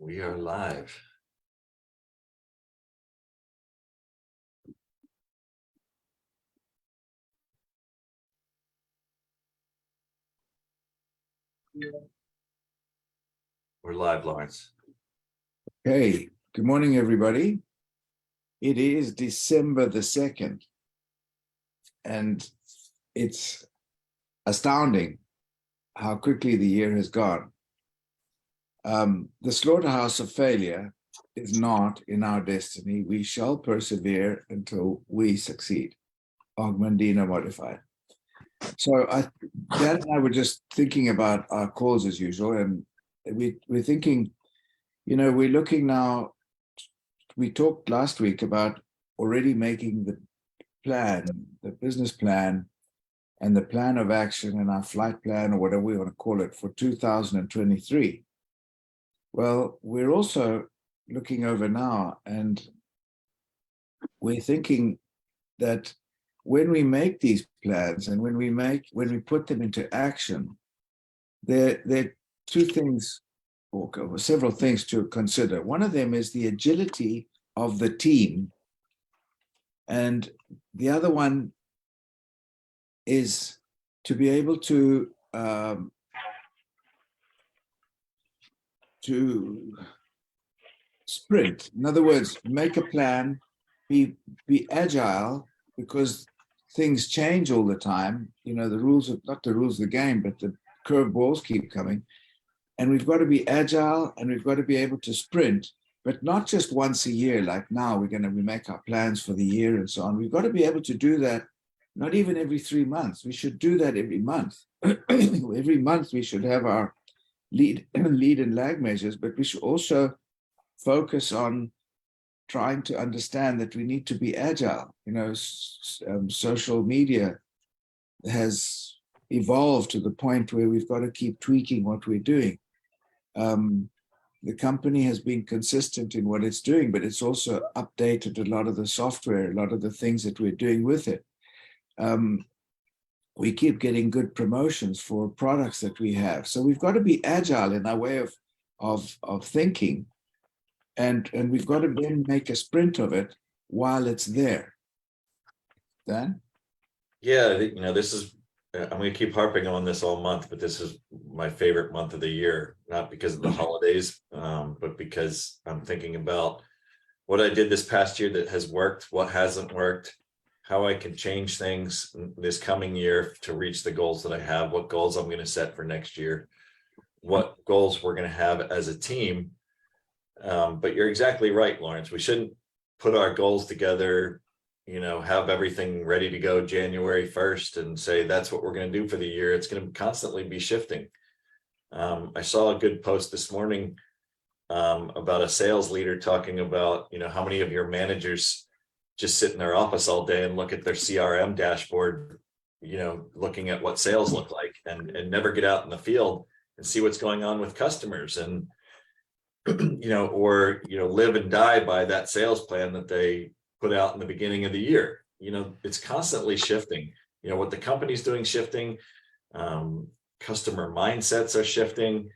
We are live. We're live, Lawrence. Hey, good morning, everybody. It is December the 2nd, and it's astounding how quickly the year has gone. The slaughterhouse of failure is not in our destiny. We shall persevere until we succeed. Augmendino modified. So Dan and I were just thinking about our calls as usual, and we're thinking, we're looking now. We talked last week about already making the plan, the business plan, and the plan of action and our flight plan, or whatever we want to call it, for 2023. Well, we're also looking over now, and we're thinking that when we make these plans and when we put them into action, there are two things, or several things to consider. One of them is the agility of the team, and the other one is to be able to sprint. In other words, make a plan, be agile, because things change all the time. The rules of, not the rules of the game, but the curveballs keep coming. And we've got to be agile, and we've got to be able to sprint, but not just once a year. Like now, we make our plans for the year and so on. We've got to be able to do that, not even every 3 months. We should do that every month. Every month we should have our lead and lag measures, but we should also focus on trying to understand that we need to be agile. Social media has evolved to the point where we've got to keep tweaking what we're doing. The company has been consistent in what it's doing, but it's also updated a lot of the software, a lot of the things that we're doing with it. We keep getting good promotions for products that we have. So we've got to be agile in our way of thinking, and we've got to then make a sprint of it while it's there. Dan? Yeah, this is, I'm going to keep harping on this all month, but this is my favorite month of the year, not because of the holidays, but because I'm thinking about what I did this past year that has worked, what hasn't worked, how I can change things this coming year to reach the goals that I have, what goals I'm going to set for next year, what goals we're going to have as a team. But you're exactly right, Lawrence. We shouldn't put our goals together, have everything ready to go January 1st and say that's what we're going to do for the year. It's going to constantly be shifting. I saw a good post this morning about a sales leader talking about, how many of your managers just sit in their office all day and look at their CRM dashboard, looking at what sales look like, and never get out in the field and see what's going on with customers, and or live and die by that sales plan that they put out in the beginning of the year. It's constantly shifting. What the company's doing shifting, customer mindsets are shifting.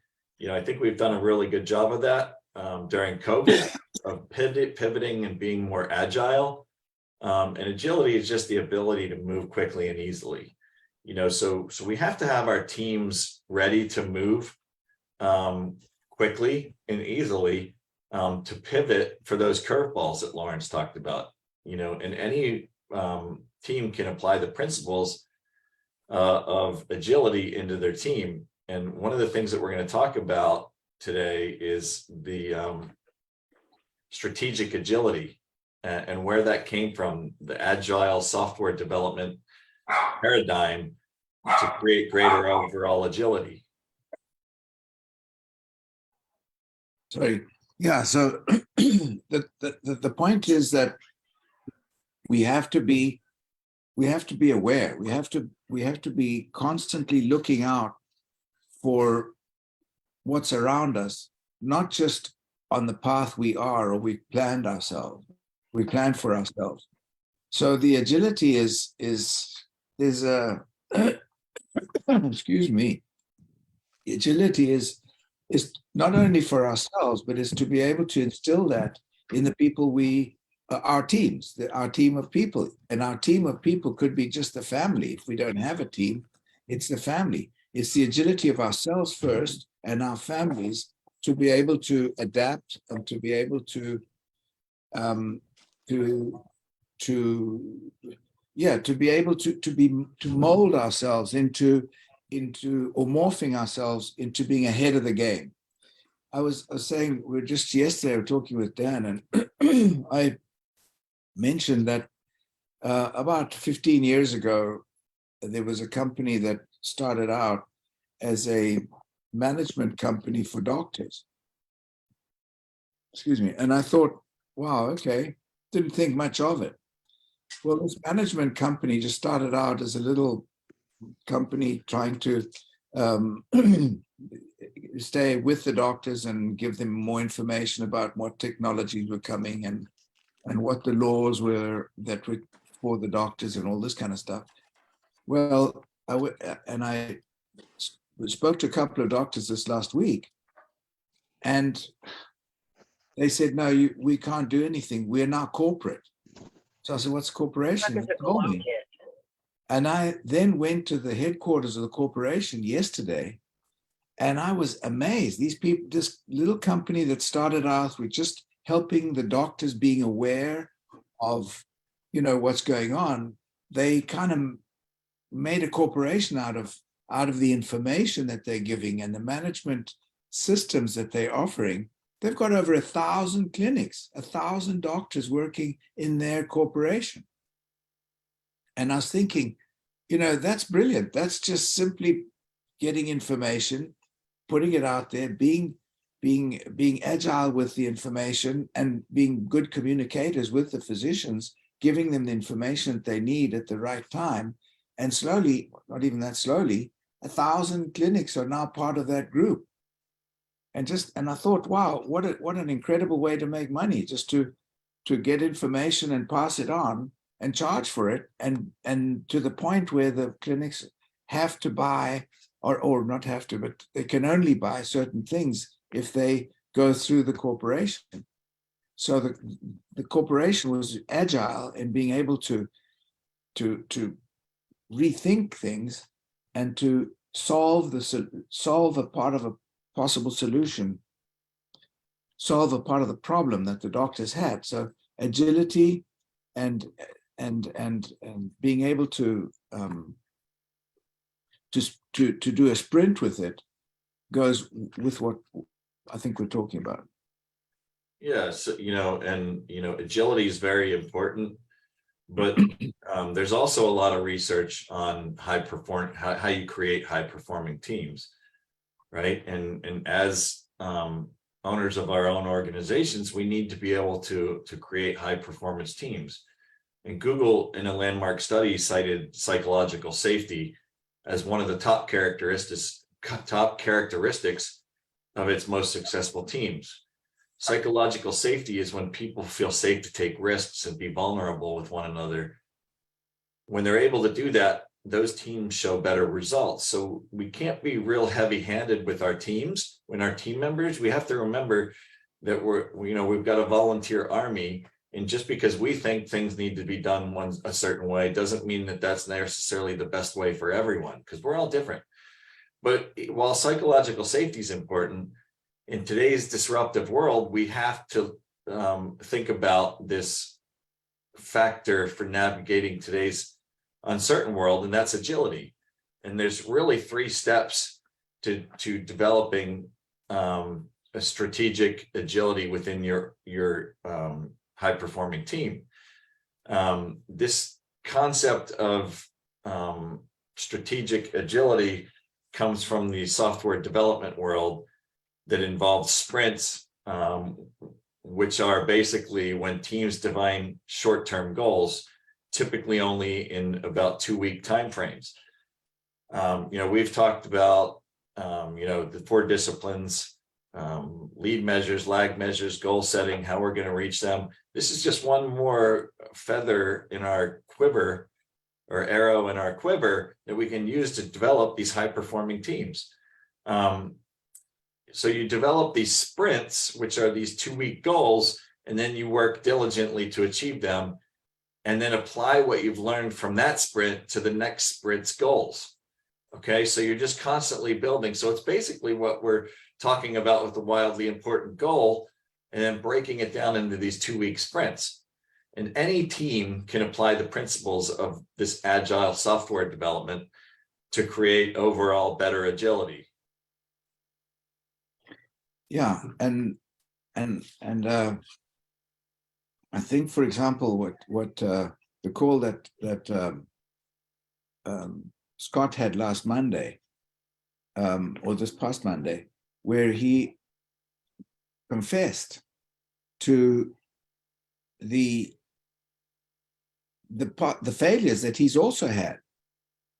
I think we've done a really good job of that during COVID, of pivoting and being more agile. And agility is just the ability to move quickly and easily. So we have to have our teams ready to move quickly and easily to pivot for those curveballs that Lawrence talked about. And any team can apply the principles of agility into their team. And one of the things that we're going to talk about today is the strategic agility, and where that came from, the agile software development paradigm to create greater overall agility. Sorry. Yeah. So the point is that we have to be aware. We have to be constantly looking out for what's around us, not just on the path we are, or we planned for ourselves. So the agility is excuse me. Agility is is not only for ourselves, but is to be able to instill that in the people our teams, our team of people. And our team of people could be just the family. If we don't have a team, it's the family. It's the agility of ourselves first and our families to be able to adapt and to be able to be able to mold ourselves into or morphing ourselves into being ahead of the game. I was saying, we were just yesterday, we were talking with Dan, and I mentioned that about 15 years ago, there was a company that started out as a management company for doctors. Excuse me. And I thought, wow, okay, didn't think much of it. Well, this management company just started out as a little company trying to stay with the doctors and give them more information about what technologies were coming and what the laws were that were for the doctors and all this kind of stuff. Well, I spoke to a couple of doctors this last week, and they said, no, we can't do anything. We're now corporate. So I said, what's corporation? They told me. And I then went to the headquarters of the corporation yesterday, and I was amazed. These people, this little company that started out with just helping the doctors being aware of, what's going on, they kind of made a corporation out of the information that they're giving and the management systems that they're offering. They've got over 1,000 clinics, 1,000 doctors working in their corporation. And I was thinking, that's brilliant. That's just simply getting information, putting it out there, being agile with the information and being good communicators with the physicians, giving them the information that they need at the right time. And slowly, not even that slowly, 1,000 clinics are now part of that group. And I thought, wow, what an incredible way to make money, just to get information and pass it on and charge for it, and to the point where the clinics have to buy, or not have to, but they can only buy certain things if they go through the corporation. So the corporation was agile in being able to rethink things and to solve a part of a possible solution, solve a part of the problem that the doctors had. So agility and being able to do a sprint with it goes with what I think we're talking about. Yeah, so, agility is very important, but there's also a lot of research on how you create high performing teams, right? And as owners of our own organizations, we need to be able to create high performance teams. And Google, in a landmark study, cited psychological safety as one of the top characteristics of its most successful teams. Psychological safety is when people feel safe to take risks and be vulnerable with one another. When they're able to do that, those teams show better results. So we can't be real heavy-handed with our teams. When our team members, we have to remember that we've got a volunteer army, and just because we think things need to be done a certain way doesn't mean that that's necessarily the best way for everyone, because we're all different. But while psychological safety is important, in today's disruptive world, we have to think about this factor for navigating today's uncertain world, and that's agility. And there's really 3 steps to developing a strategic agility within your high performing team. This concept of strategic agility comes from the software development world that involves sprints, which are basically when teams define short-term goals, typically only in about 2-week timeframes. We've talked about, the 4 disciplines, lead measures, lag measures, goal setting, how we're going to reach them. This is just one more feather in our quiver, or arrow in our quiver, that we can use to develop these high-performing teams. so you develop these sprints, which are these 2-week goals, and then you work diligently to achieve them, and then apply what you've learned from that sprint to the next sprint's goals. Okay, so you're just constantly building. So it's basically what we're talking about with the wildly important goal, and then breaking it down into these 2-week sprints. And any team can apply the principles of this agile software development to create overall better agility. Yeah, and I think, for example, what the call that Scott had last Monday, or this past Monday, where he confessed to the failures that he's also had.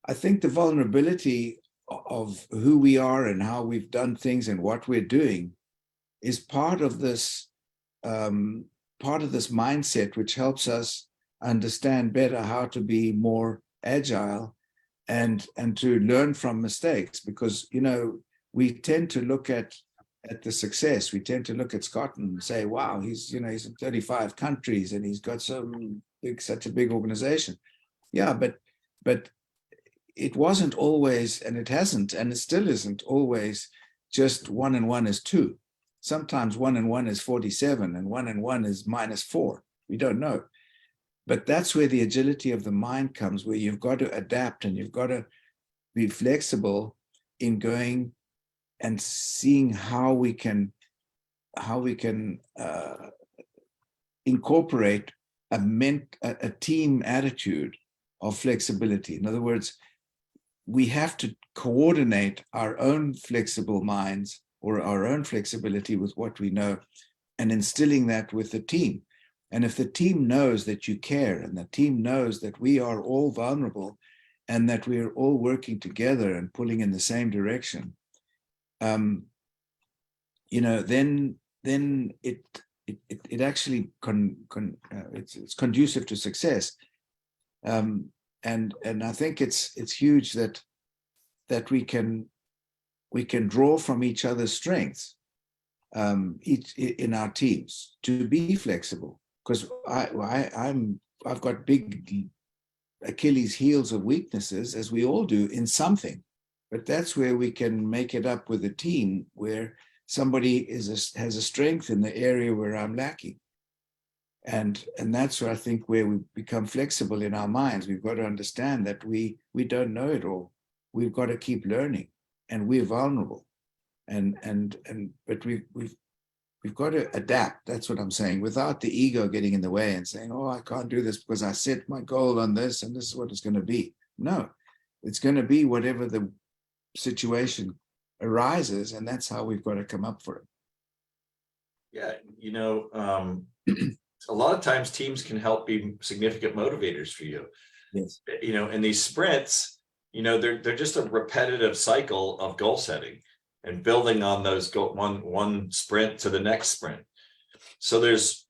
I think the vulnerability of who we are and how we've done things and what we're doing is part of this mindset, which helps us understand better how to be more agile and to learn from mistakes. Because, you know, we tend to look at the success. We tend to look at Scott and say, wow, he's in 35 countries and he's got such a big organization. Yeah, but it wasn't always, and it hasn't, and it still isn't always just 1 and 1 is 2. Sometimes 1 and 1 is 47 and 1 and 1 is -4. We don't know. But that's where the agility of the mind comes, where you've got to adapt and you've got to be flexible in going and seeing how we can incorporate a team attitude of flexibility. In other words, we have to coordinate our own flexible minds or our own flexibility with what we know, and instilling that with the team. And if the team knows that you care, and the team knows that we are all vulnerable and that we are all working together and pulling in the same direction, then it actually it's conducive to success. And I think it's huge that we can draw from each other's strengths in our teams to be flexible. Because I've got big Achilles heels of weaknesses, as we all do, in something. But that's where we can make it up with a team, where somebody has a strength in the area where I'm lacking. And that's where I think where we become flexible in our minds. We've got to understand that we don't know it all. We've got to keep learning, and we're vulnerable. But we've got to adapt. That's what I'm saying, without the ego getting in the way and saying, oh, I can't do this because I set my goal on this and this is what it's going to be. No, it's going to be whatever the situation arises, and that's how we've got to come up for it. Yeah, a lot of times teams can help be significant motivators for you. Yes. In these sprints, they're just a repetitive cycle of goal setting and building on those one sprint to the next sprint. So there's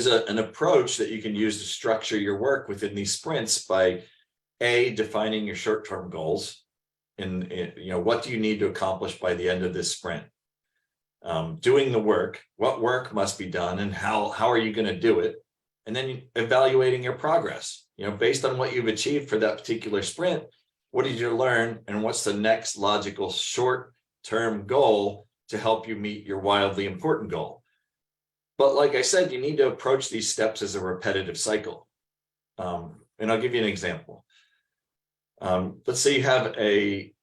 an approach that you can use to structure your work within these sprints by defining your short-term goals, and what do you need to accomplish by the end of this sprint? Doing the work, what work must be done, and how are you going to do it? And then evaluating your progress, based on what you've achieved for that particular sprint. What did you learn, and what's the next logical short-term goal to help you meet your wildly important goal? But like I said, you need to approach these steps as a repetitive cycle. And I'll give you an example. Let's say you have a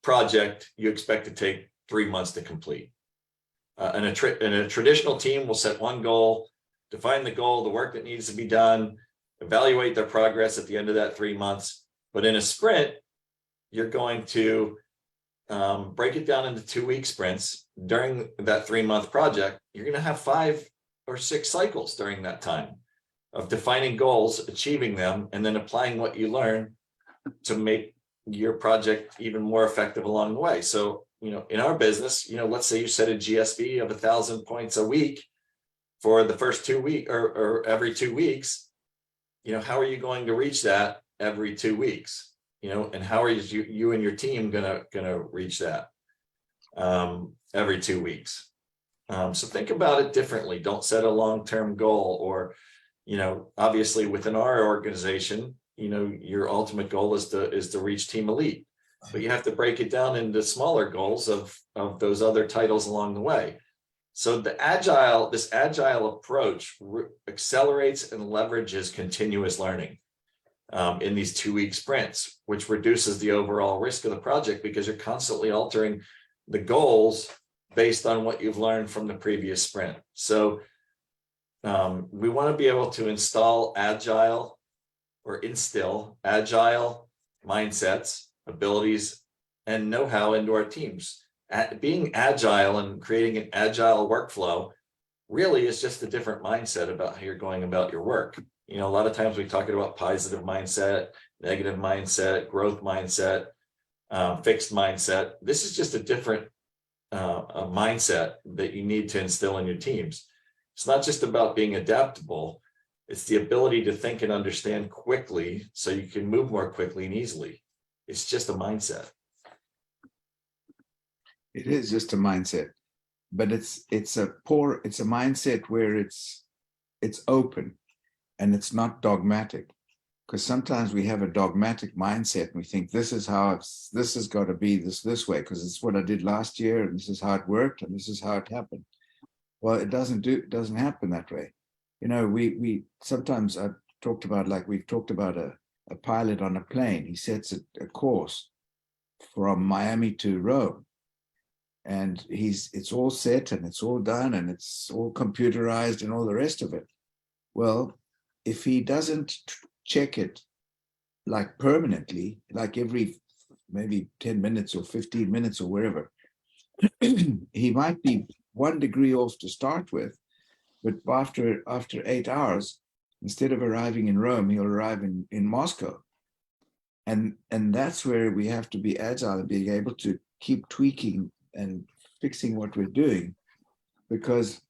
project you expect to take 3 months to complete. And a traditional team will set one goal, define the goal, the work that needs to be done, evaluate their progress at the end of that 3 months. But in a sprint, you're going to break it down into 2-week sprints. During that 3-month project, you're going to have 5 or 6 cycles during that time of defining goals, achieving them, and then applying what you learn to make your project even more effective along the way. So, in our business, let's say you set a GSV of 1,000 points a week for the first 2 weeks or every 2 weeks. How are you going to reach that every 2 weeks? And how are you and your team gonna reach that? every 2 weeks. So think about it differently. Don't set a long-term goal, or, obviously within our organization, your ultimate goal is to reach team elite, but you have to break it down into smaller goals of those other titles along the way. So this agile approach accelerates and leverages continuous learning in these 2-week sprints, which reduces the overall risk of the project because you're constantly altering the goals based on what you've learned from the previous sprint. So we want to be able to instill agile mindsets, abilities, and know-how into our teams. Being agile and creating an agile workflow really is just a different mindset about how you're going about your work. A lot of times we talk about positive mindset, negative mindset, growth mindset, fixed mindset. This is just a different a mindset that you need to instill in your teams. It's not just about being adaptable. It's the ability to think and understand quickly so you can move more quickly and easily. It's just a mindset. It is just a mindset, but it's a mindset where it's open and it's not dogmatic. Because sometimes we have a dogmatic mindset and we think this is how this has got to be this way because it's what I did last year and this is how it worked and this is how it happened. Well, it doesn't happen that way. We sometimes I've talked about, like we've talked about a pilot on a plane. He sets a course from Miami to Rome, and it's all set and it's all done and it's all computerized and all the rest of it. Well, if he doesn't check it like permanently, like every maybe 10 minutes or 15 minutes or wherever, he might be 1 degree off to start with, but after 8 hours, instead of arriving in Rome, he'll arrive in Moscow. And that's where we have to be agile and being able to keep tweaking and fixing what we're doing, because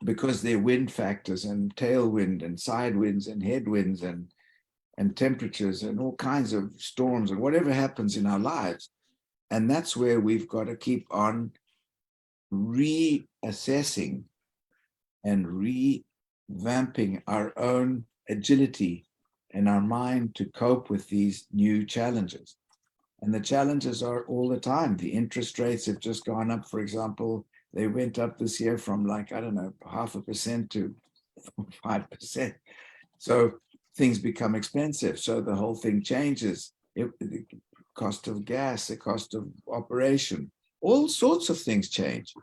there are wind factors and tailwind and side winds and headwinds and temperatures and all kinds of storms and whatever happens in our lives. And that's where we've got to keep on reassessing and revamping our own agility and our mind to cope with these new challenges. And the challenges are all the time. The interest rates have just gone up, for example. They went up this year from 0.5% to 5%. So things become expensive. So the whole thing changes. The cost of gas, the cost of operation, all sorts of things change.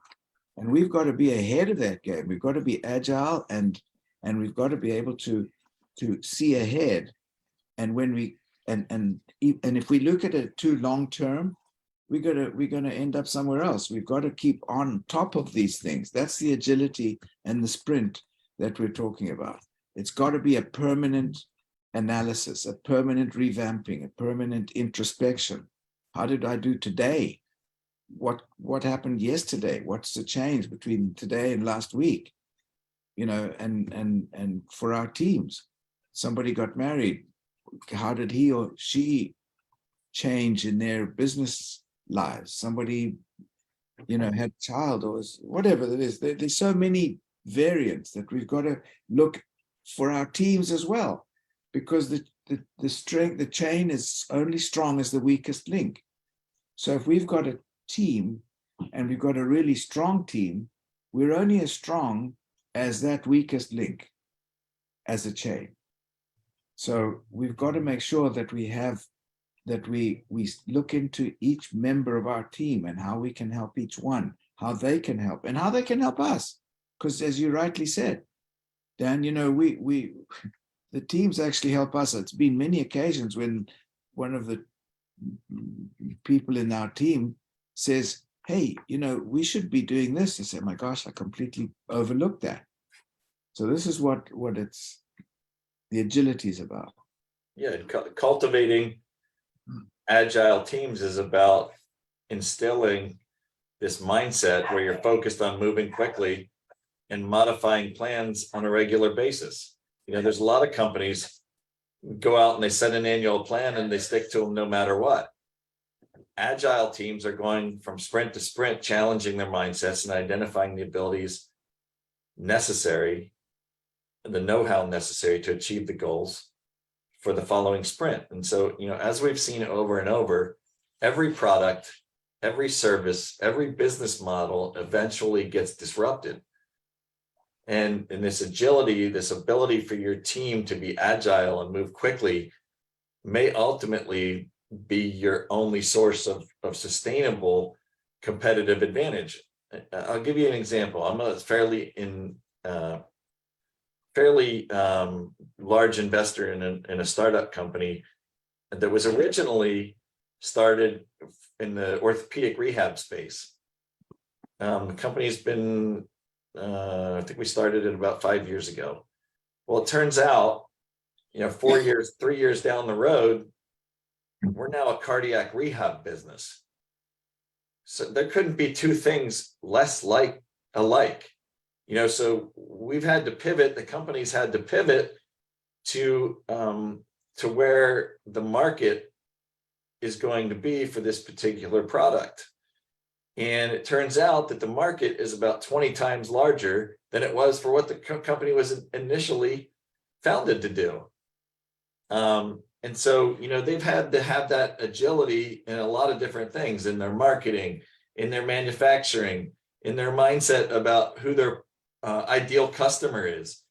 And we've got to be ahead of that game. We've got to be agile and we've got to be able to see ahead. And when we and if we look at it too long term, we're gonna end up somewhere else. We've got to keep on top of these things. That's the agility and the sprint that we're talking about. It's got to be a permanent analysis, a permanent revamping, a permanent introspection. How did I do today? What happened yesterday? What's the change between today and last week? And for our teams, somebody got married. How did he or she change in their business lives? Somebody, had a child or whatever it is. There's so many variants that we've got to look for our teams as well, because the chain is only strong as the weakest link. So if we've got a team and we've got a really strong team, we're only as strong as that weakest link as a chain. So we've got to make sure that we look into each member of our team and how we can help each one, how they can help and how they can help us. Because as you rightly said, Dan, we the teams actually help us. It's been many occasions when one of the people in our team says, hey, we should be doing this. I say, my gosh, I completely overlooked that. So this is what it's the agility is about. Yeah, cultivating agile teams is about instilling this mindset where you're focused on moving quickly and modifying plans on a regular basis. There's a lot of companies go out and they set an annual plan and they stick to them no matter what. agile teams are going from sprint to sprint, challenging their mindsets and identifying the abilities necessary, the know-how necessary to achieve the goals for the following sprint. And so, as we've seen over and over, every product, every service, every business model eventually gets disrupted. And this agility, this ability for your team to be agile and move quickly may ultimately be your only source of sustainable competitive advantage. I'll give you an example. I'm a fairly large investor in a startup company that was originally started in the orthopedic rehab space. The company's been, I think we started it about 5 years ago. Well, it turns out, 3 years down the road, we're now a cardiac rehab business. So there couldn't be two things less alike. So we've had to pivot, the company's had to pivot to where the market is going to be for this particular product. And it turns out that the market is about 20 times larger than it was for what the company was initially founded to do. And so, they've had to have that agility in a lot of different things, in their marketing, in their manufacturing, in their mindset about who their ideal customer is.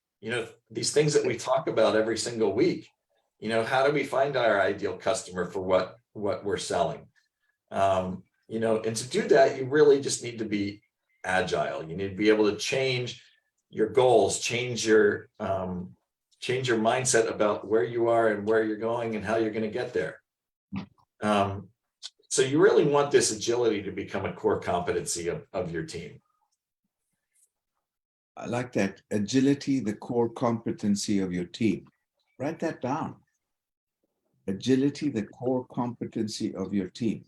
These things that we talk about every single week. How do we find our ideal customer for what we're selling? And to do that, you really just need to be agile. You need to be able to change your goals, change your mindset about where you are and where you're going and how you're going to get there. So you really want this agility to become a core competency of your team. I like that. Agility, the core competency of your team. Write that down. Agility, the core competency of your team.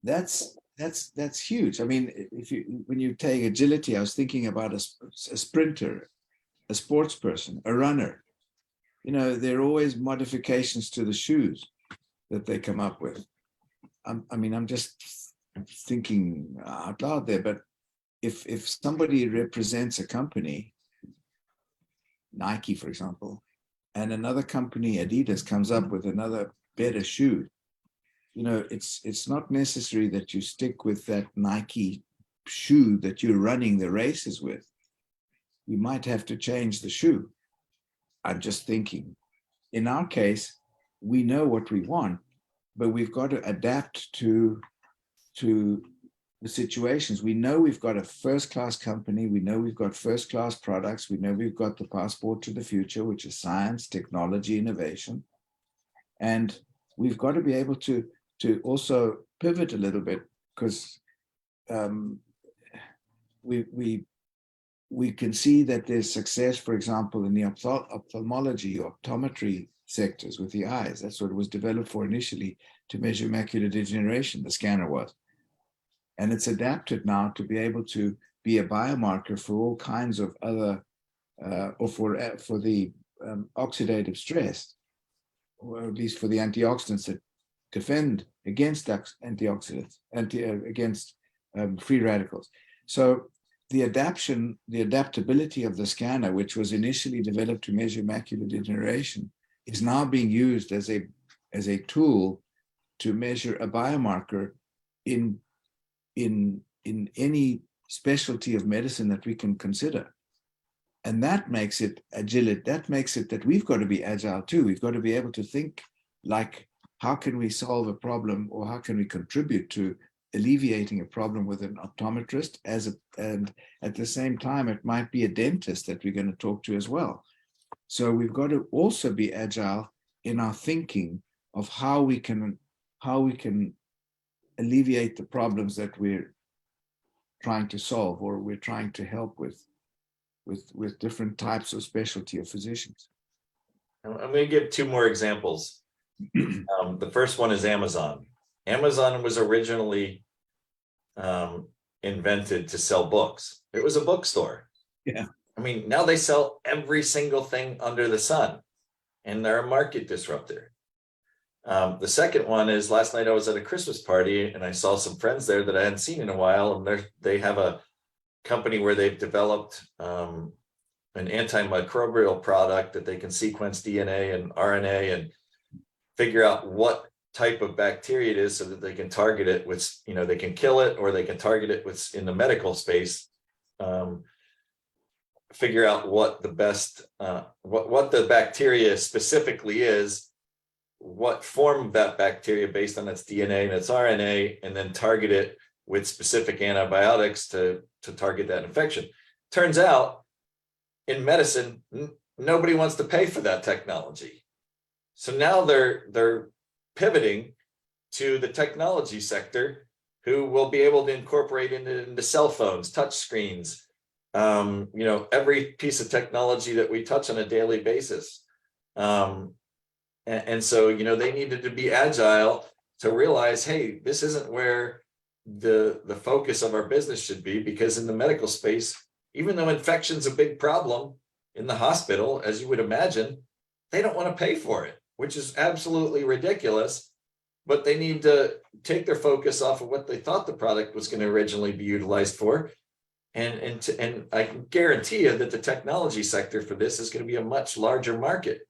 That's huge. I mean, when you take agility, I was thinking about a sprinter, a sports person, a runner. There are always modifications to the shoes that they come up with. I'm just thinking out loud there, but if somebody represents a company, Nike, for example, and another company, Adidas, comes up with another better shoe, it's not necessary that you stick with that Nike shoe that you're running the races with. You might have to change the shoe. I'm just thinking. In our case, we know what we want, but we've got to adapt to the situations. We know we've got a first-class company. We know we've got first-class products. We know we've got the passport to the future, which is science, technology, innovation. And we've got to be able to also pivot a little bit, because we can see that there's success, for example, in the ophthalmology or optometry sectors with the eyes. That's what it was developed for initially, to measure macular degeneration, the scanner was. And it's adapted now to be able to be a biomarker for all kinds of other, or for the oxidative stress, or at least for the antioxidants that defend against antioxidants, against free radicals. So the adaptability of the scanner, which was initially developed to measure macular degeneration, is now being used as a tool to measure a biomarker in any specialty of medicine that we can consider. And that makes it agile. That makes it that we've got to be agile too. We've got to be able to think like, how can we solve a problem, or how can we contribute to alleviating a problem with an optometrist, and at the same time, it might be a dentist that we're going to talk to as well. So we've got to also be agile in our thinking of how we can alleviate the problems that we're trying to solve, or we're trying to help with different types of specialty of physicians. I'm going to give two more examples. The first one is Amazon. Amazon was originally invented to sell books. It was a bookstore. Yeah. I mean, now they sell every single thing under the sun, and they're a market disruptor. The second one is last night I was at a Christmas party and I saw some friends there that I hadn't seen in a while, and they have a company where they've developed an antimicrobial product that they can sequence DNA and RNA and figure out what type of bacteria it is so that they can target it with, they can kill it or they can target it with in the medical space. Figure out what the best, what the bacteria specifically is, what form of that bacteria based on its DNA and its RNA, and then target it with specific antibiotics to target that infection. Turns out in medicine, nobody wants to pay for that technology. So now they're pivoting to the technology sector, who will be able to incorporate into cell phones, touch screens, every piece of technology that we touch on a daily basis. And so, they needed to be agile to realize, hey, this isn't where the focus of our business should be, because in the medical space, even though infection's a big problem in the hospital, as you would imagine, they don't want to pay for it, which is absolutely ridiculous. But they need to take their focus off of what they thought the product was going to originally be utilized for. And I can guarantee you that the technology sector for this is going to be a much larger market.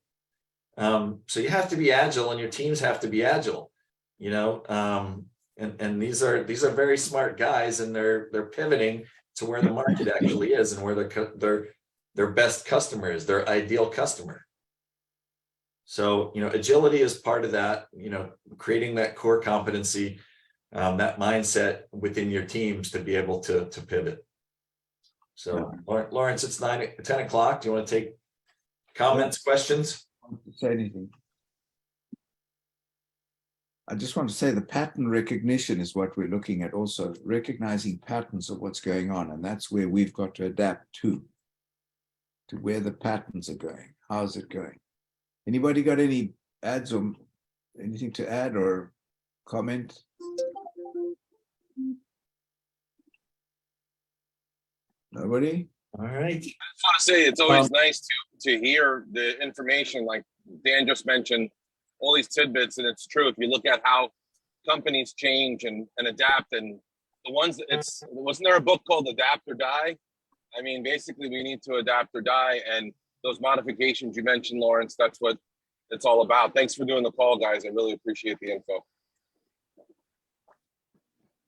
So you have to be agile, and your teams have to be agile, and these are very smart guys, and they're pivoting to where the market actually is and where their best customer is, their ideal customer. So, agility is part of that, creating that core competency, that mindset within your teams to be able to pivot. So, Lawrence, it's 10 o'clock. Do you want to take comments, questions? Say anything. I just want to say the pattern recognition is what we're looking at, also recognizing patterns of what's going on. And that's where we've got to adapt to where the patterns are going. How's it going? Anybody got any ads or anything to add or comment? Nobody? All right. I just want to say it's always nice to hear the information, like Dan just mentioned, all these tidbits, and it's true. If you look at how companies change and adapt, and the ones that wasn't there a book called Adapt or Die? I mean, basically we need to adapt or die, and those modifications you mentioned, Lawrence, that's what it's all about. Thanks for doing the call, guys. I really appreciate the info.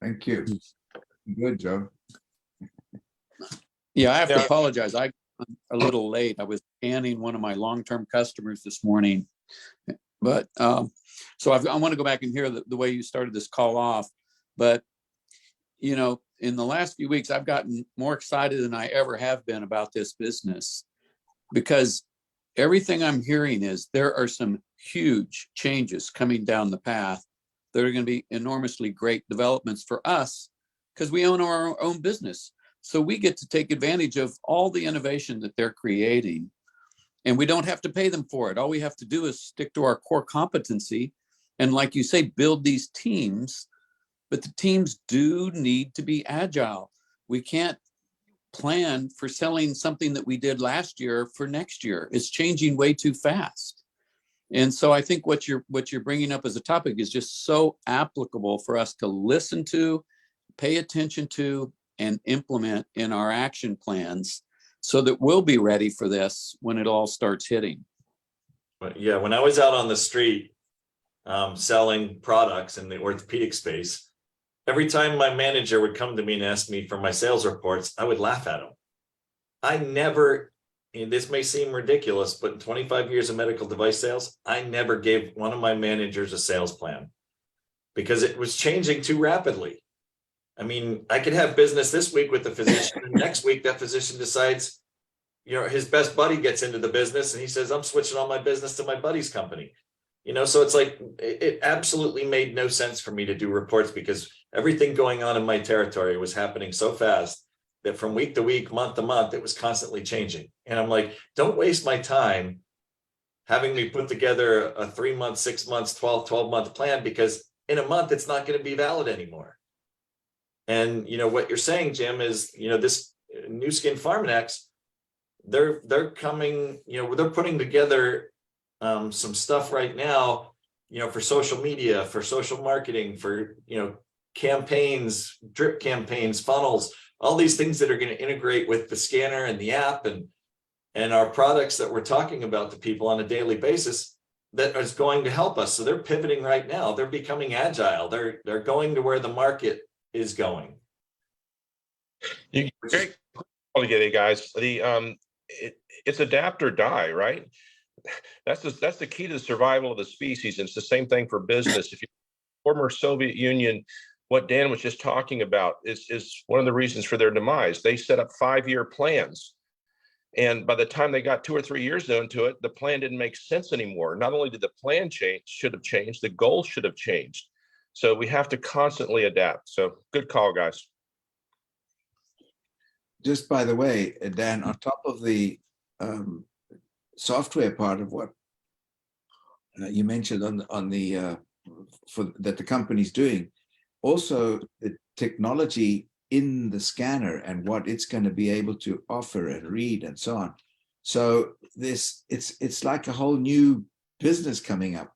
Thank you. Good job. Yeah, I have to apologize. I'm a little late. I was scanning one of my long-term customers this morning. But so I want to go back and hear the way you started this call off. But, in the last few weeks, I've gotten more excited than I ever have been about this business, because everything I'm hearing is there are some huge changes coming down the path that are going to be enormously great developments for us, because we own our own business. So we get to take advantage of all the innovation that they're creating, and we don't have to pay them for it. All we have to do is stick to our core competency. And like you say, build these teams, but the teams do need to be agile. We can't plan for selling something that we did last year for next year. It's changing way too fast. And so I think what you're bringing up as a topic is just so applicable for us to listen to, pay attention to, and implement in our action plans, so that we'll be ready for this when it all starts hitting. But yeah, when I was out on the street selling products in the orthopedic space, every time my manager would come to me and ask me for my sales reports, I would laugh at him. I never, and this may seem ridiculous, but in 25 years of medical device sales, I never gave one of my managers a sales plan, because it was changing too rapidly. I mean, I could have business this week with the physician, and next week that physician decides, his best buddy gets into the business and he says, I'm switching all my business to my buddy's company. So it's like, it absolutely made no sense for me to do reports, because everything going on in my territory was happening so fast that from week to week, month to month, it was constantly changing. And I'm like, don't waste my time having me put together a 3 month, 6 months, 12-month plan, because in a month, it's not going to be valid anymore. And, what you're saying, Jim, is, this Nu Skin Pharmanex, they're coming, they're putting together some stuff right now for social media, for social marketing, for, campaigns, drip campaigns, funnels, all these things that are going to integrate with the scanner and the app and our products that we're talking about to people on a daily basis that is going to help us. So they're pivoting right now. They're becoming agile. They're going to where the market is going. Great call together, guys. It's adapt or die, right? That's the key to the survival of the species. And it's the same thing for business. If you former Soviet Union, what Dan was just talking about is one of the reasons for their demise. They set up 5-year plans. And by the time they got 2 or 3 years into it, the plan didn't make sense anymore. Not only did the plan should have changed, the goals should have changed. So we have to constantly adapt. So good call, guys. Just by the way, Dan, on top of the software part of what you mentioned on the that the company's doing, also the technology in the scanner and what it's going to be able to offer and read and so on. So it's like a whole new business coming up.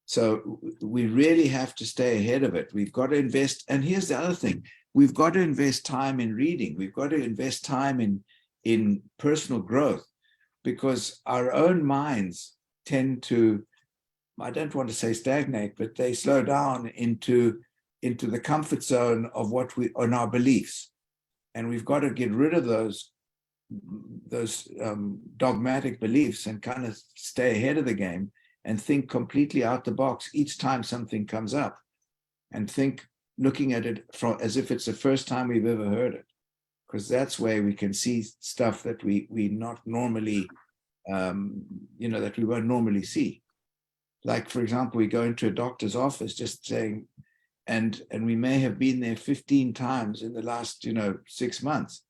So we really have to stay ahead of it. We've got to invest. And here's the other thing. We've got to invest time in reading. We've got to invest time in personal growth, because our own minds tend to, I don't want to say stagnate, but they slow down into the comfort zone of what we on our beliefs. And we've got to get rid of those dogmatic beliefs and kind of stay ahead of the game and think completely out the box each time something comes up, and think looking at it as if it's the first time we've ever heard it, because that's where we can see stuff that we not normally, that we won't normally see. Like, for example, we go into a doctor's office just saying, and we may have been there 15 times in the last, 6 months.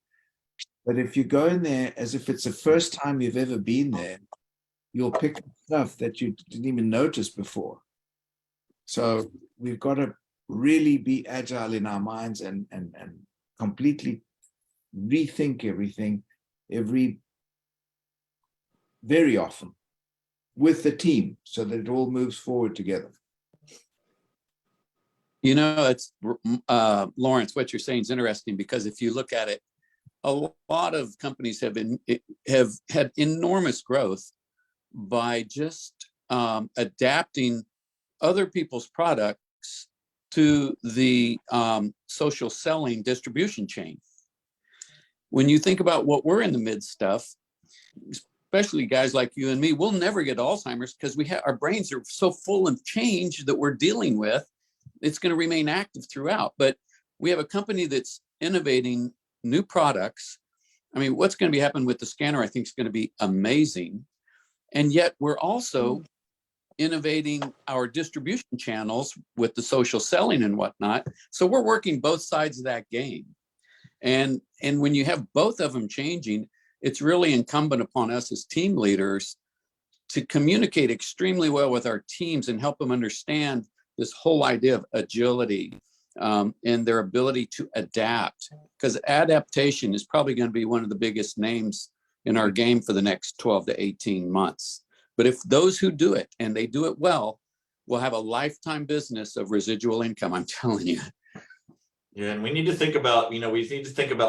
But if you go in there as if it's the first time you've ever been there, you'll pick up stuff that you didn't even notice before. So we've got to really be agile in our minds and completely rethink everything very often with the team so that it all moves forward together. It's Lawrence, what you're saying is interesting, because if you look at it, a lot of companies have had enormous growth by just adapting other people's products to the social selling distribution chain. When you think about what we're in the midst of, especially guys like you and me, we'll never get Alzheimer's because our brains are so full of change that we're dealing with. It's going to remain active throughout. But we have a company that's innovating new products. I mean, what's going to be happening with the scanner, I think, is going to be amazing. And yet we're also innovating our distribution channels with the social selling and whatnot. So we're working both sides of that game. And when you have both of them changing, it's really incumbent upon us as team leaders to communicate extremely well with our teams and help them understand this whole idea of agility and their ability to adapt, because adaptation is probably going to be one of the biggest names in our game for the next 12 to 18 months. But if those who do it, and they do it well, will have a lifetime business of residual income, I'm telling you. Yeah, and we need to think about,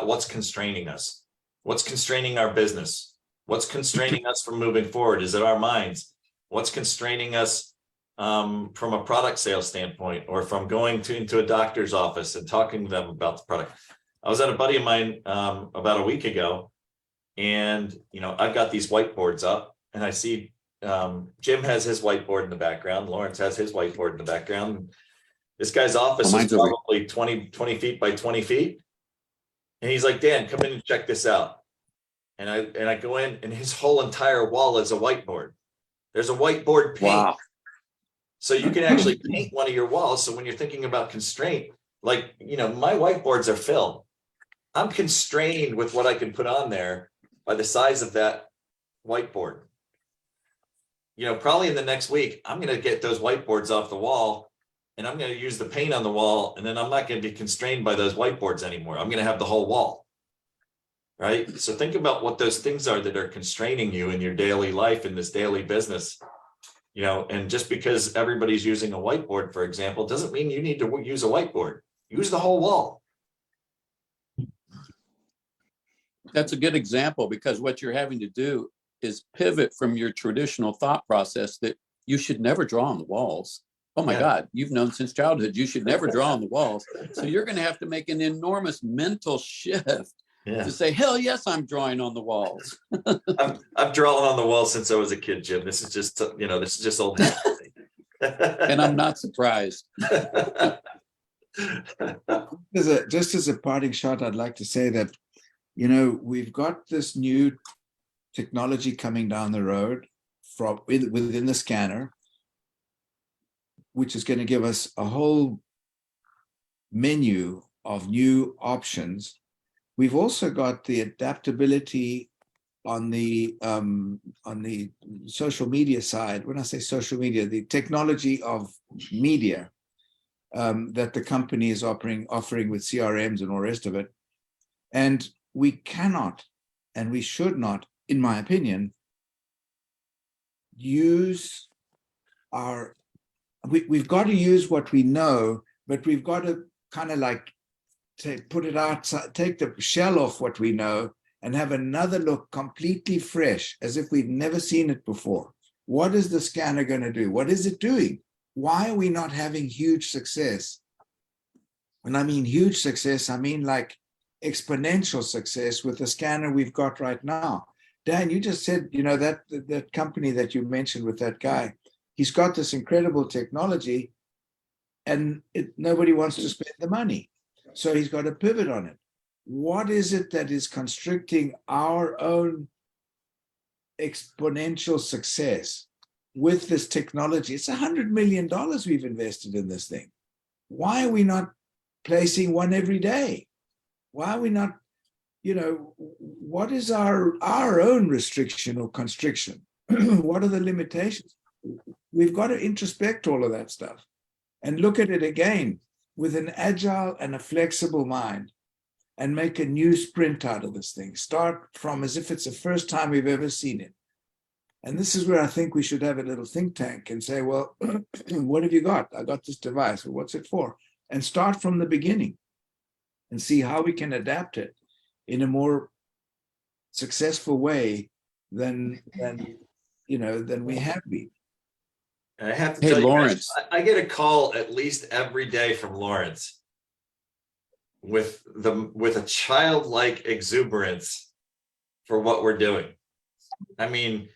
what's constraining us. What's constraining our business? What's constraining us from moving forward? Is it our minds? What's constraining us from a product sales standpoint, or from going into a doctor's office and talking to them about the product? I was at a buddy of mine about a week ago, and I've got these whiteboards up, and I see Jim has his whiteboard in the background. Lawrence has his whiteboard in the background. This guy's office is probably 20 feet by 20 feet. And he's like, Dan, come in and check this out. And I go in, and his whole entire wall is a whiteboard. There's a whiteboard paint. Wow. So you can actually paint one of your walls. So when you're thinking about constraint, my whiteboards are filled. I'm constrained with what I can put on there by the size of that whiteboard. Probably in the next week, I'm going to get those whiteboards off the wall, and I'm going to use the paint on the wall, and then I'm not going to be constrained by those whiteboards anymore. I'm going to have the whole wall, right? So think about what those things are that are constraining you in your daily life, in this daily business, You know, and just because everybody's using a whiteboard, for example, doesn't mean you need to use a whiteboard. Use the whole wall. That's a good example, because what you're having to do is pivot from your traditional thought process that you should never draw on the walls. Oh my Yeah. God, you've known since childhood, you should never draw on the walls. So you're going to have to make an enormous mental shift Yeah. to say, hell yes, I'm drawing on the walls. I've drawn on the wall since I was a kid, Jim. This is just, you know, this is just old habit. And I'm not surprised. Just as a parting shot, I'd like to say that, you know, we've got this new technology coming down the road from within the scanner, which is going to give us a whole menu of new options. We've also got the adaptability on the social media side. When I say social media, the technology of media that the company is offering with CRMs and all the rest of it. And we cannot, and we should not, in my opinion, use we've got to use what we know, but we've got to kind of like put it outside, take the shell off what we know and have another look completely fresh, as if we've never seen it before. What is the scanner going to do? What is it doing? Why are we not having huge success? When I mean huge success, I mean like exponential success with the scanner we've got right now. Dan, you just said, you know, that company that you mentioned with that guy, he's got this incredible technology and nobody wants to spend the money. So he's got to pivot on it. What is it that is constricting our own exponential success with this technology? It's $100 million we've invested in this thing. Why are we not placing one every day? Why are we not, you know, what is our own restriction or constriction? What are the limitations? We've got to introspect all of that stuff and look at it again with an agile and a flexible mind and make a new sprint out of this thing. Start from as if it's the first time we've ever seen it. And this is where I think we should have a little think tank and say, well, what have you got? I got this device. Well, what's it for? And start from the beginning and see how we can adapt it in a more successful way than we have been. And I have to Hey, tell you, Lawrence. guys, I get a call at least every day from Lawrence with a childlike exuberance for what we're doing. I mean,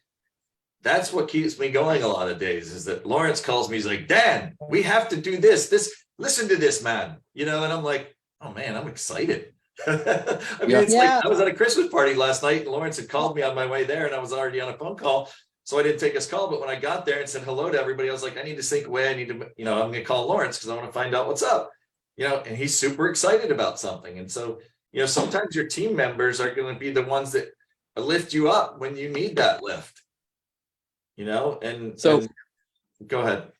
that's what keeps me going a lot of days, is that Lawrence calls me, he's like, Dan, we have to do this, listen to this, man, you know, and I'm like, oh man, I'm excited. I mean, it's like I was at a Christmas party last night and Lawrence had called me on my way there and I was already on a phone call. So I didn't take his call, but when I got there and said hello to everybody, I was like, I need to sync away. I need to, you know, I'm going to call Lawrence because I want to find out what's up, you know, and he's super excited about something. And so, you know, sometimes your team members are going to be the ones that lift you up when you need that lift, you know, and go ahead.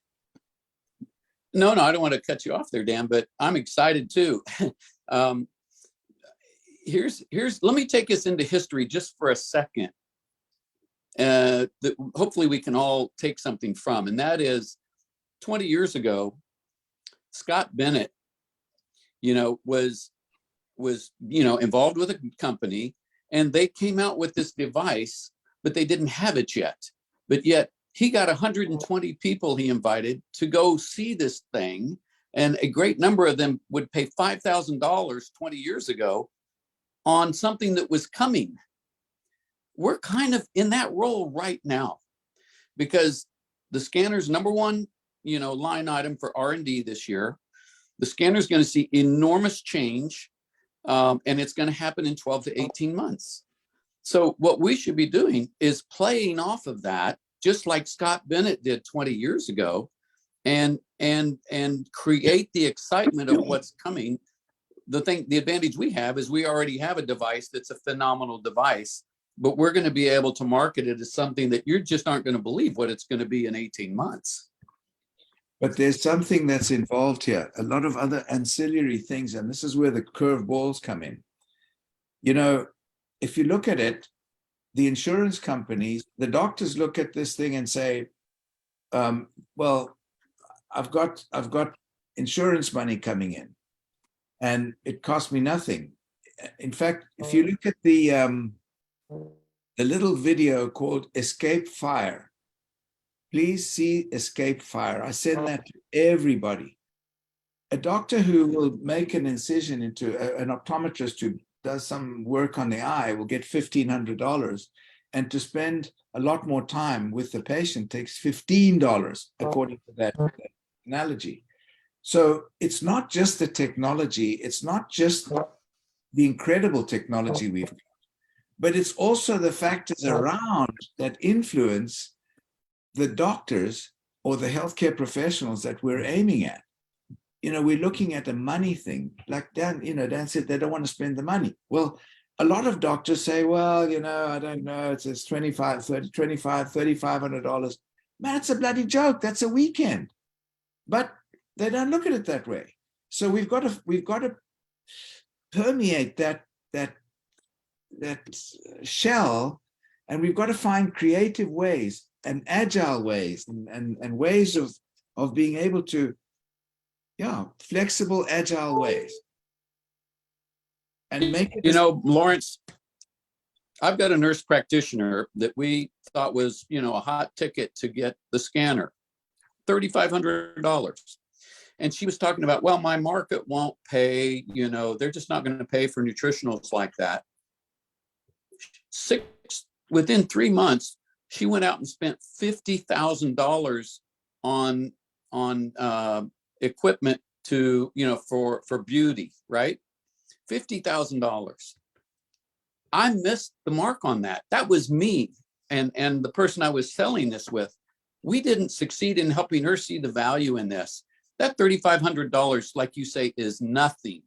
No, I don't want to cut you off there, Dan, but I'm excited too. Let me take us into history just for a second. That hopefully we can all take something from, and that is 20 years ago, Scott Bennett, you know, was, you know, involved with a company and they came out with this device, but they didn't have it yet. But yet he got 120 people he invited to go see this thing. And a great number of them would pay $5,000 20 years ago on something that was coming. We're kind of in that role right now because the scanner's number one, you know, line item for R&D this year. The scanner's going to see enormous change, and it's going to happen in 12 to 18 months. So what we should be doing is playing off of that, just like Scott Bennett did 20 years ago, and create the excitement of what's coming. The advantage we have is we already have a device that's a phenomenal device, but we're going to be able to market it as something that you just aren't going to believe what it's going to be in 18 months. But there's something that's involved here, a lot of other ancillary things, and this is where the curveballs come in. You know, if you look at it, the insurance companies, the doctors look at this thing and say, Well, I've got insurance money coming in, and it cost me nothing. In fact, if you look at the little video called Escape Fire, please see Escape Fire. I send that to everybody. A doctor who will make an incision into an optometrist who does some work on the eye will get $1,500, and to spend a lot more time with the patient takes $15, according to that analogy. So it's not just the technology, it's not just the incredible technology we've got, but it's also the factors around that influence the doctors or the healthcare professionals that we're aiming at. You know, we're looking at a money thing. Like Dan, Dan said they don't want to spend the money. Well, a lot of doctors say, well, I don't know, it's $3,500. Man, it's a bloody joke. That's a weekend. But they don't look at it that way. So we've got to permeate that shell, and we've got to find creative ways and agile ways and ways of being able to, flexible, agile ways. And make it. Lawrence, I've got a nurse practitioner that we thought was, a hot ticket to get the scanner, $3,500. And she was talking about, well, my market won't pay, they're just not going to pay for nutritionals like that. Within 3 months, she went out and spent $50,000 on equipment to, for beauty, right? $50,000. I missed the mark on that. That was me and the person I was selling this with. We didn't succeed in helping her see the value in this. That $3,500, like you say, is nothing.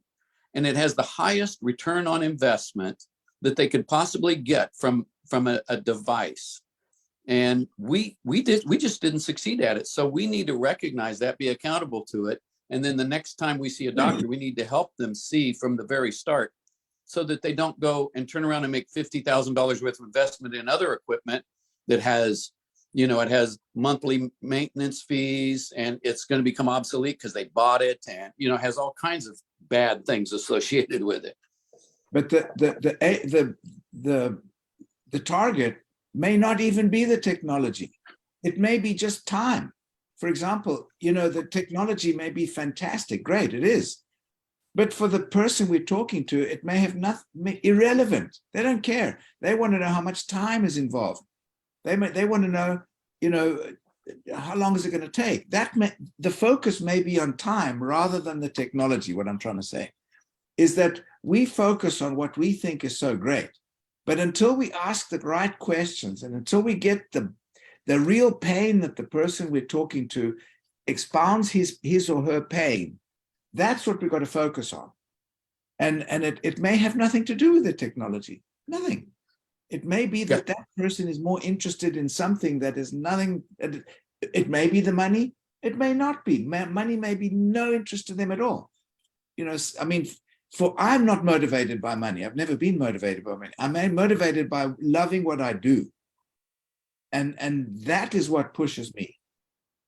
And it has the highest return on investment that they could possibly get from a device. And we just didn't succeed at it. So we need to recognize that, be accountable to it. And then the next time we see a doctor, we need to help them see from the very start so that they don't go and turn around and make $50,000 worth of investment in other equipment that has, it has monthly maintenance fees, and it's going to become obsolete because they bought it, and, has all kinds of bad things associated with it. But the target may not even be the technology. It may be just time. For example, the technology may be fantastic, great, it is. But for the person we're talking to, it may have nothing, irrelevant. They don't care. They want to know how much time is involved. They want to know, how long is it going to take? The focus may be on time rather than the technology. What I'm trying to say is that we focus on what we think is so great. But until we ask the right questions, and until we get the real pain that the person we're talking to expounds his or her pain, that's what we've got to focus on. And it may have nothing to do with the technology, nothing. It may be that that person is more interested in something that is nothing. It may be the money, it may not be. Money may be no interest to them at all. I'm not motivated by money. I've never been motivated by money. I'm motivated by loving what I do. And that is what pushes me.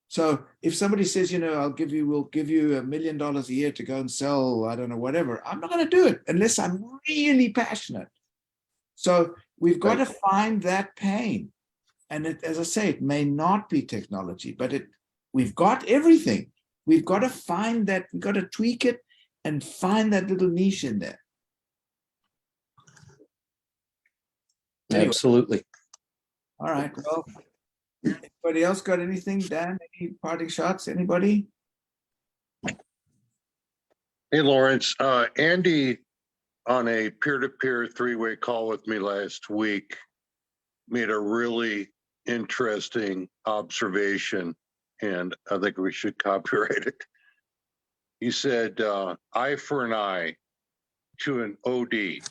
So if somebody says, we'll give you $1 million a year to go and sell, I don't know, whatever, I'm not going to do it unless I'm really passionate. So we've got to find that pain. And as I say, it may not be technology, but we've got everything. We've got to find that, we've got to tweak it and find that little niche in there. Anyway. Absolutely. All right. Well, anybody else got anything? Dan, any parting shots? Anybody? Hey, Lawrence. Andy, on a peer-to-peer three-way call with me last week, made a really interesting observation, and I think we should copyright it. He said, eye for an eye to an OD,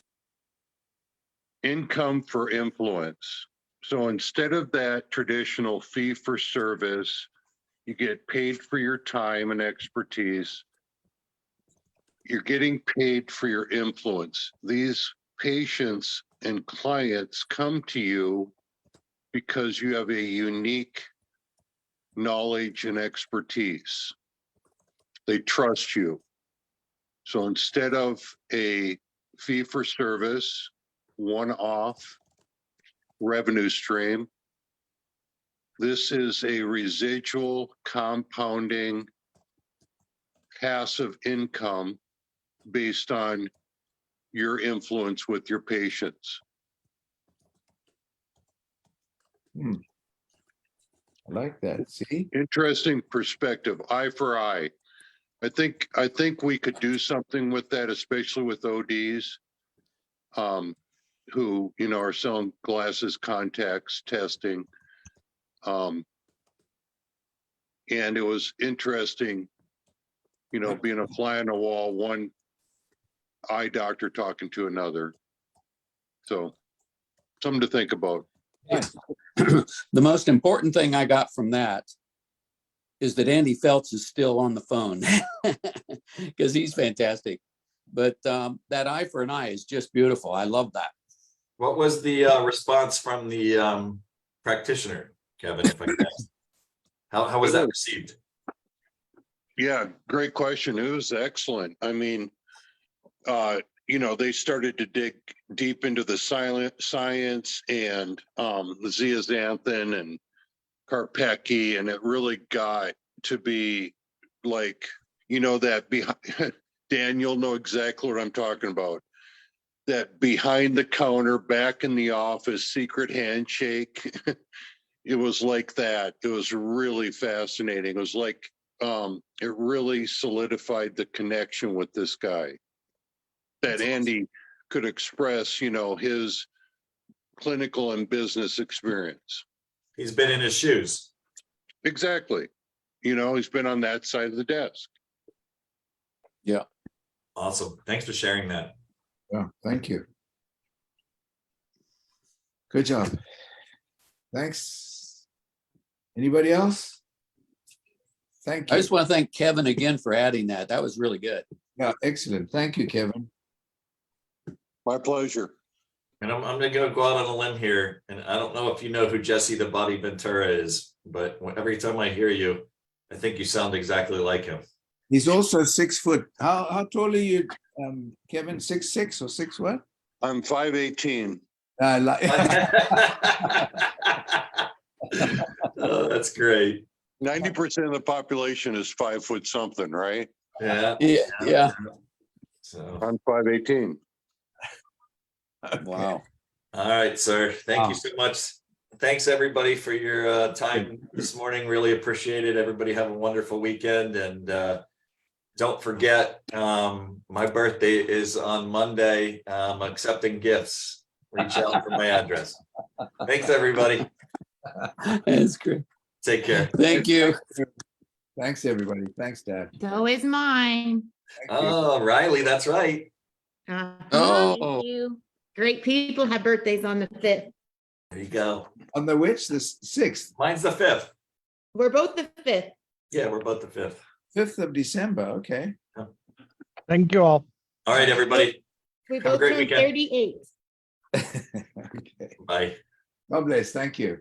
income for influence. So instead of that traditional fee for service, you get paid for your time and expertise. You're getting paid for your influence. These patients and clients come to you because you have a unique knowledge and expertise. They trust you. So instead of a fee for service, one-off revenue stream, this is a residual compounding passive income based on your influence with your patients. I like that. See? Interesting perspective, eye for eye. I think we could do something with that, especially with ODs. Who, you know, are selling glasses, contacts, testing. And it was interesting, you know, being a fly on the wall, one eye doctor talking to another. So something to think about. The most important thing I got from that is that Andy Feltz is still on the phone because he's fantastic. But that eye for an eye is just beautiful. I love that. What was the response from the practitioner, Kevin, if I can ask? How was that received? Yeah, great question. It was excellent. I mean, you know, they started to dig deep into the science and the zeaxanthin and Carpecki, and it really got to be like, you know, that behind Dan, you'll know exactly what I'm talking about. That behind the counter, back in the office, secret handshake. It was like that. It was really fascinating. It was like, it really solidified the connection with this guy. That Andy could express, you know, his clinical and business experience. He's been in his shoes. Exactly. You know, he's been on that side of the desk. Awesome. Thanks for sharing that. Yeah, thank you. Good job. Thanks. Anybody else? Thank I you. just want to thank Kevin again for adding that. That was really good. Yeah, excellent. Thank you, Kevin. My pleasure. And I'm gonna go out on a limb here, and I don't know if you know who Jesse the Body Ventura is, but every time I hear you, I think you sound exactly like him. He's also 6 foot. How tall are you, Kevin? 6'6" or 6 what? I'm 5'18". Oh, that's great. 90% of the population is 5 foot something, right? Yeah. Yeah. So, I'm 5'18". Wow. all right, sir. Thank Wow. you so much. Thanks everybody for your time this morning. Really appreciate it. Everybody have a wonderful weekend, and don't forget, my birthday is on Monday. I'm accepting gifts. Reach out for my address. Thanks, everybody. That's great. Take care. Thank you. Thanks, everybody. Thanks, Dad. So is mine. Thank you. Oh, Riley, that's right. Oh. Thank you. Great people have birthdays on the 5th. There you go. On the which? The 6th, Mine's the 5th. We're both the 5th. Yeah, we're both the 5th. 5th of December. Okay. Thank you all. All right, everybody. We Have a both great turned weekend. 38. Okay. Bye. God bless. Thank you.